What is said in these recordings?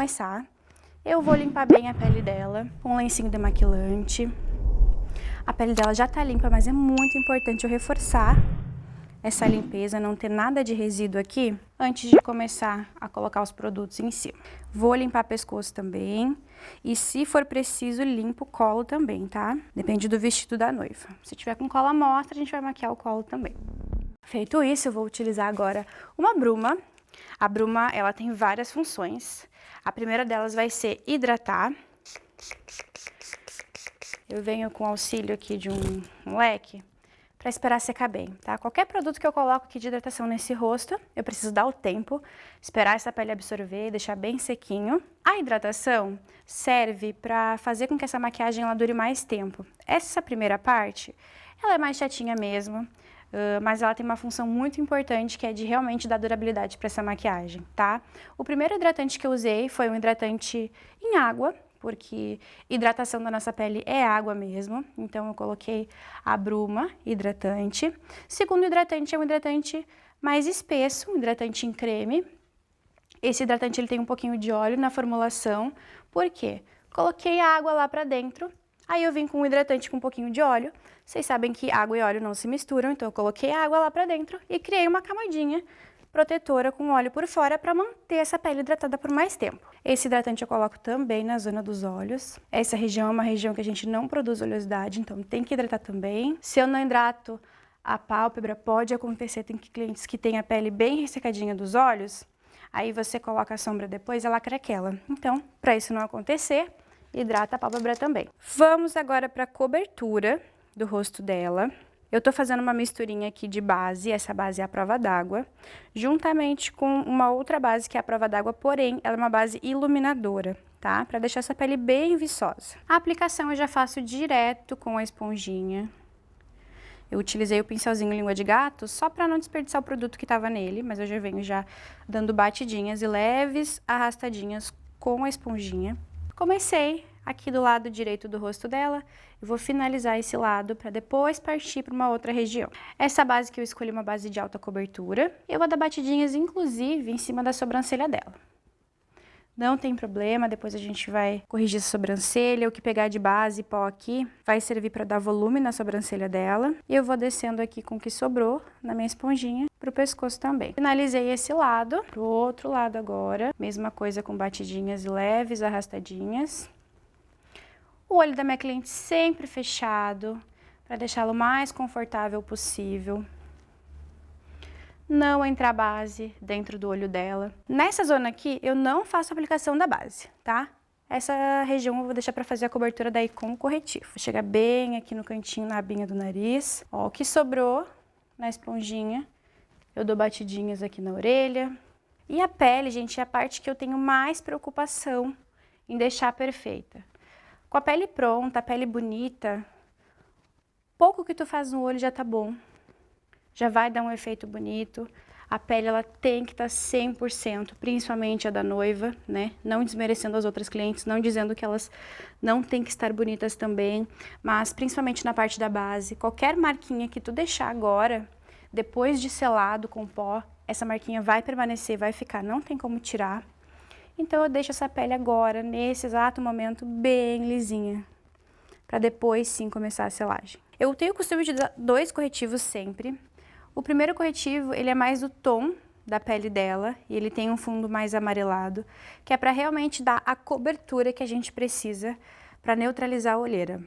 começar, eu vou limpar bem a pele dela com um lencinho demaquilante. A pele dela já tá limpa, mas é muito importante eu reforçar essa limpeza, não ter nada de resíduo aqui antes de começar a colocar os produtos em cima. Vou limpar pescoço também e, se for preciso, limpo o colo também, tá? Depende do vestido da noiva. Se tiver com cola mostra, a gente vai maquiar o colo também. Feito isso, eu vou utilizar agora uma bruma. A bruma, ela tem várias funções. A primeira delas vai ser hidratar. Eu venho com auxílio aqui de um leque para esperar secar bem, tá? Qualquer produto que eu coloco aqui de hidratação nesse rosto, eu preciso dar o tempo, esperar essa pele absorver, deixar bem sequinho. A hidratação serve para fazer com que essa maquiagem ela dure mais tempo. Essa primeira parte, ela é mais chatinha mesmo, mas ela tem uma função muito importante, que é de realmente dar durabilidade para essa maquiagem, tá? O primeiro hidratante que eu usei foi um hidratante em água, porque hidratação da nossa pele é água mesmo, então eu coloquei a bruma hidratante. Segundo hidratante é um hidratante mais espesso, um hidratante em creme. Esse hidratante ele tem um pouquinho de óleo na formulação, por quê? Coloquei a água lá pra dentro, aí eu vim com um hidratante com um pouquinho de óleo. Vocês sabem que água e óleo não se misturam, então eu coloquei a água lá pra dentro e criei uma camadinha protetora com óleo por fora para manter essa pele hidratada por mais tempo. Esse hidratante eu coloco também na zona dos olhos. Essa região é uma região que a gente não produz oleosidade, então tem que hidratar também. Se eu não hidrato a pálpebra, pode acontecer, tem clientes que têm a pele bem ressecadinha dos olhos, aí você coloca a sombra depois, ela craquela. Então, para isso não acontecer, hidrata a pálpebra também. Vamos agora para a cobertura do rosto dela. Eu tô fazendo uma misturinha aqui de base, essa base é a prova d'água, juntamente com uma outra base que é a prova d'água, porém, ela é uma base iluminadora, tá? Pra deixar essa pele bem viçosa. A aplicação eu já faço direto com a esponjinha. Eu utilizei o pincelzinho língua de gato só pra não desperdiçar o produto que tava nele, mas eu já venho já dando batidinhas e leves arrastadinhas com a esponjinha. Comecei aqui do lado direito do rosto dela, eu vou finalizar esse lado para depois partir para uma outra região. Essa base que eu escolhi é uma base de alta cobertura, eu vou dar batidinhas inclusive em cima da sobrancelha dela. Não tem problema, depois a gente vai corrigir a sobrancelha, o que pegar de base e pó aqui vai servir para dar volume na sobrancelha dela. E eu vou descendo aqui com o que sobrou na minha esponjinha pro pescoço também. Finalizei esse lado, pro outro lado agora, mesma coisa com batidinhas leves, arrastadinhas. O olho da minha cliente sempre fechado, para deixá-lo o mais confortável possível. Não entrar base dentro do olho dela. Nessa zona aqui, eu não faço aplicação da base, tá? Essa região eu vou deixar para fazer a cobertura daí com o corretivo. Vou chegar bem aqui no cantinho, na abinha do nariz. Ó, o que sobrou na esponjinha, eu dou batidinhas aqui na orelha. E a pele, gente, é a parte que eu tenho mais preocupação em deixar perfeita. Com a pele pronta, a pele bonita, pouco que tu faz no olho já tá bom. Já vai dar um efeito bonito. A pele, ela tem que estar 100%, principalmente a da noiva, né? Não desmerecendo as outras clientes, não dizendo que elas não têm que estar bonitas também, mas principalmente na parte da base. Qualquer marquinha que tu deixar agora, depois de selado com pó, essa marquinha vai permanecer, vai ficar, não tem como tirar. Então eu deixo essa pele agora, nesse exato momento, bem lisinha, para depois sim começar a selagem. Eu tenho o costume de dar 2 corretivos sempre. O primeiro corretivo, ele é mais do tom da pele dela e ele tem um fundo mais amarelado, que é para realmente dar a cobertura que a gente precisa para neutralizar a olheira.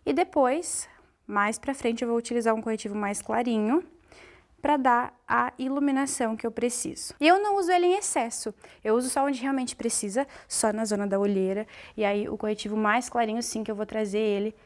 E depois, mais para frente, eu vou utilizar um corretivo mais clarinho para dar a iluminação que eu preciso. E eu não uso ele em excesso, eu uso só onde realmente precisa, só na zona da olheira, e aí o corretivo mais clarinho sim que eu vou trazer ele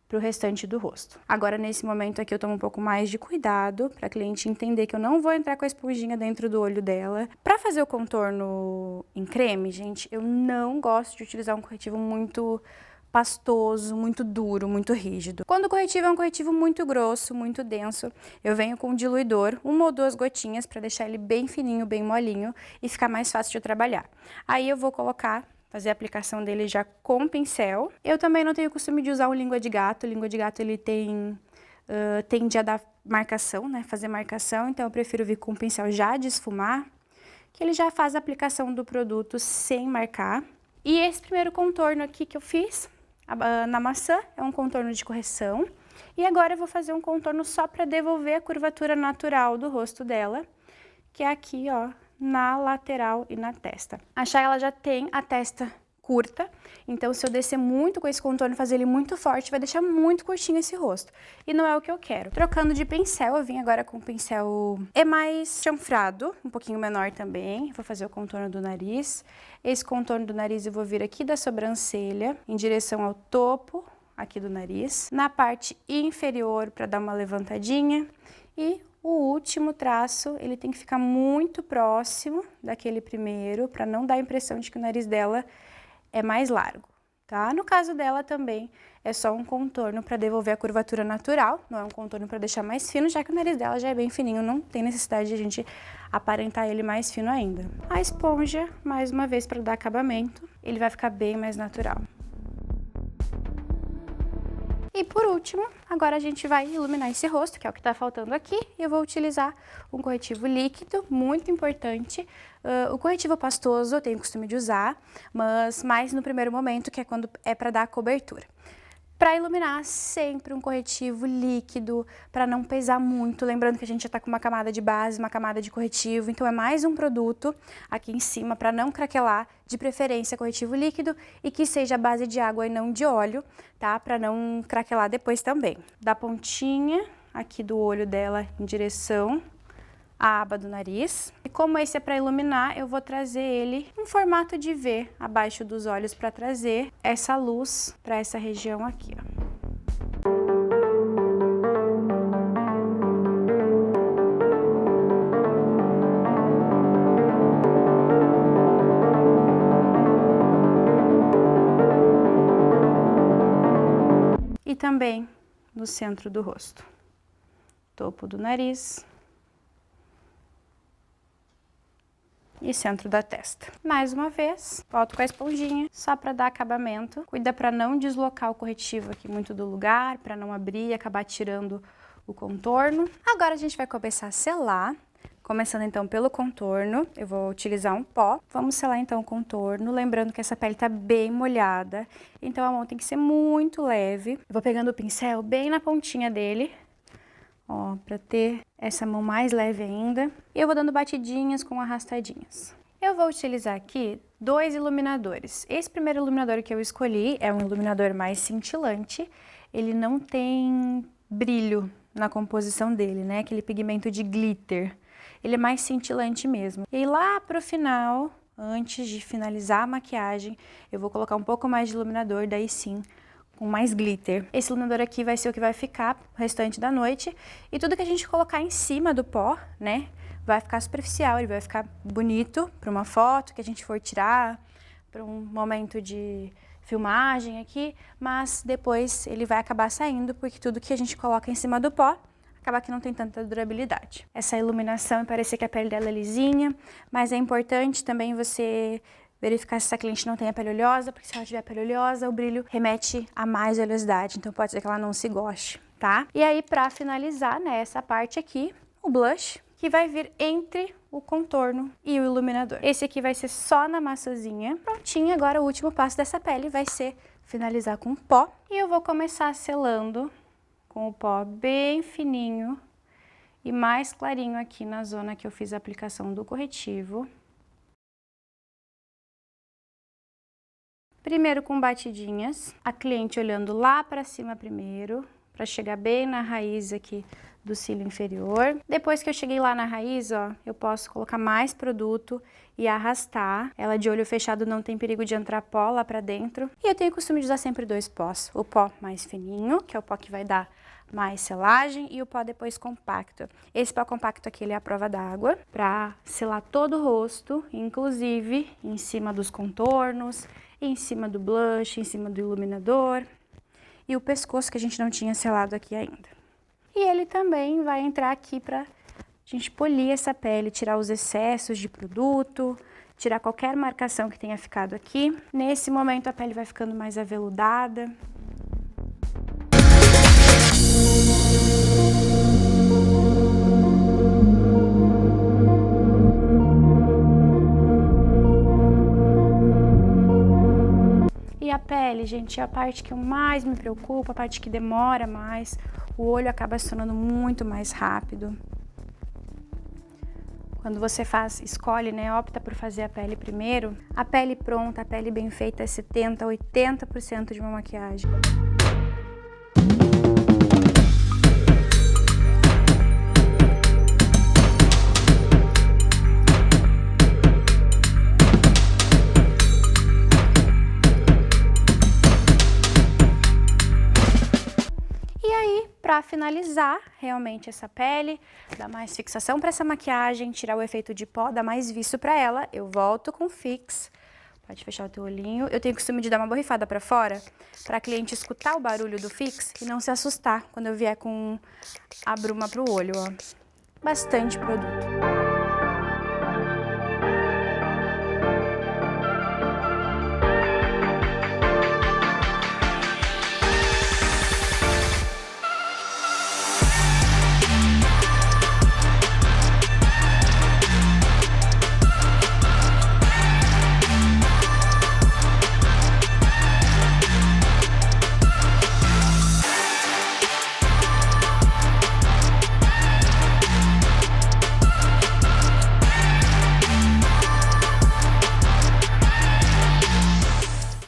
para o restante do rosto. Agora, nesse momento aqui, eu tomo um pouco mais de cuidado para a cliente entender que eu não vou entrar com a esponjinha dentro do olho dela. Para fazer o contorno em creme, gente, eu não gosto de utilizar um corretivo muito pastoso, muito duro, muito rígido. Quando o corretivo é um corretivo muito grosso, muito denso, eu venho com um diluidor, 1 ou 2 gotinhas para deixar ele bem fininho, bem molinho e ficar mais fácil de trabalhar. Aí eu vou fazer a aplicação dele já com pincel. Eu também não tenho o costume de usar o língua de gato. O língua de gato ele tende a dar marcação, né? Fazer marcação, então eu prefiro vir com o pincel já de esfumar. que ele já faz a aplicação do produto sem marcar. E esse primeiro contorno aqui que eu fiz na maçã é um contorno de correção. E agora eu vou fazer um contorno só para devolver a curvatura natural do rosto dela, que é aqui, ó, na lateral e na testa. A Chay, ela já tem a testa curta, então se eu descer muito com esse contorno, fazer ele muito forte, vai deixar muito curtinho esse rosto. E não é o que eu quero. Trocando de pincel, eu vim agora com o pincel mais chanfrado, um pouquinho menor também. Vou fazer o contorno do nariz. Esse contorno do nariz eu vou vir aqui da sobrancelha, em direção ao topo aqui do nariz. Na parte inferior, para dar uma levantadinha. E o último traço, ele tem que ficar muito próximo daquele primeiro, para não dar a impressão de que o nariz dela é mais largo, tá? No caso dela também é só um contorno para devolver a curvatura natural, não é um contorno para deixar mais fino, já que o nariz dela já é bem fininho, não tem necessidade de a gente aparentar ele mais fino ainda. A esponja, mais uma vez, para dar acabamento, ele vai ficar bem mais natural. E por último, agora a gente vai iluminar esse rosto, que é o que tá faltando aqui, e eu vou utilizar um corretivo líquido, muito importante. O corretivo pastoso eu tenho costume de usar, mas mais no primeiro momento, que é quando é para dar a cobertura. Para iluminar, sempre um corretivo líquido, para não pesar muito. Lembrando que a gente já está com uma camada de base, uma camada de corretivo, então é mais um produto aqui em cima para não craquelar, de preferência corretivo líquido e que seja a base de água e não de óleo, tá? Para não craquelar depois também. Da pontinha aqui do olho dela em direção a aba do nariz. E como esse é para iluminar, eu vou trazer ele em formato de V abaixo dos olhos para trazer essa luz para essa região aqui, ó. E também no centro do rosto, topo do nariz e centro da testa. Mais uma vez, volto com a esponjinha, só para dar acabamento. Cuida para não deslocar o corretivo aqui muito do lugar, para não abrir e acabar tirando o contorno. Agora a gente vai começar a selar. Começando então pelo contorno, eu vou utilizar um pó. Vamos selar então o contorno, lembrando que essa pele tá bem molhada, então a mão tem que ser muito leve. Eu vou pegando o pincel bem na pontinha dele, ó, pra ter essa mão mais leve ainda. E eu vou dando batidinhas com arrastadinhas. Eu vou utilizar aqui 2 iluminadores. Esse primeiro iluminador que eu escolhi é um iluminador mais cintilante. Ele não tem brilho na composição dele, né? Aquele pigmento de glitter. Ele é mais cintilante mesmo. E lá pro final, antes de finalizar a maquiagem, eu vou colocar um pouco mais de iluminador, daí sim, com mais glitter. Esse iluminador aqui vai ser o que vai ficar o restante da noite. E tudo que a gente colocar em cima do pó, né, vai ficar superficial, ele vai ficar bonito para uma foto que a gente for tirar, para um momento de filmagem aqui, mas depois ele vai acabar saindo, porque tudo que a gente coloca em cima do pó acaba que não tem tanta durabilidade. Essa iluminação e parecer que a pele dela é lisinha, mas é importante também você verificar se essa cliente não tem a pele oleosa, porque se ela tiver a pele oleosa, o brilho remete a mais oleosidade, então pode ser que ela não se goste, tá? E aí, pra finalizar, né, essa parte aqui, o blush, que vai vir entre o contorno e o iluminador. Esse aqui vai ser só na maçãzinha. Prontinho, agora o último passo dessa pele vai ser finalizar com pó. E eu vou começar selando com o pó bem fininho e mais clarinho aqui na zona que eu fiz a aplicação do corretivo. Primeiro com batidinhas, a cliente olhando lá para cima primeiro, para chegar bem na raiz aqui do cílio inferior. Depois que eu cheguei lá na raiz, ó, eu posso colocar mais produto e arrastar. Ela de olho fechado não tem perigo de entrar pó lá pra dentro. E eu tenho o costume de usar sempre 2 pós. O pó mais fininho, que é o pó que vai dar mais selagem, e o pó depois compacto. Esse pó compacto aqui, ele é a prova d'água, pra selar todo o rosto, inclusive em cima dos contornos, em cima do blush, em cima do iluminador. E o pescoço, que a gente não tinha selado aqui ainda. E ele também vai entrar aqui pra gente polir essa pele, tirar os excessos de produto, tirar qualquer marcação que tenha ficado aqui. Nesse momento a pele vai ficando mais aveludada. pele, gente, é a parte que eu mais me preocupo, a parte que demora mais. O olho acaba se tornando muito mais rápido. Quando você escolhe, né, opta por fazer a pele primeiro, a pele pronta, a pele bem feita é 70%, 80% de uma maquiagem. Para finalizar realmente essa pele, dar mais fixação para essa maquiagem, tirar o efeito de pó, dar mais viço para ela, eu volto com Fix. Pode fechar o teu olhinho. Eu tenho o costume de dar uma borrifada para fora, para a cliente escutar o barulho do Fix e não se assustar quando eu vier com a bruma pro olho, ó. Bastante produto.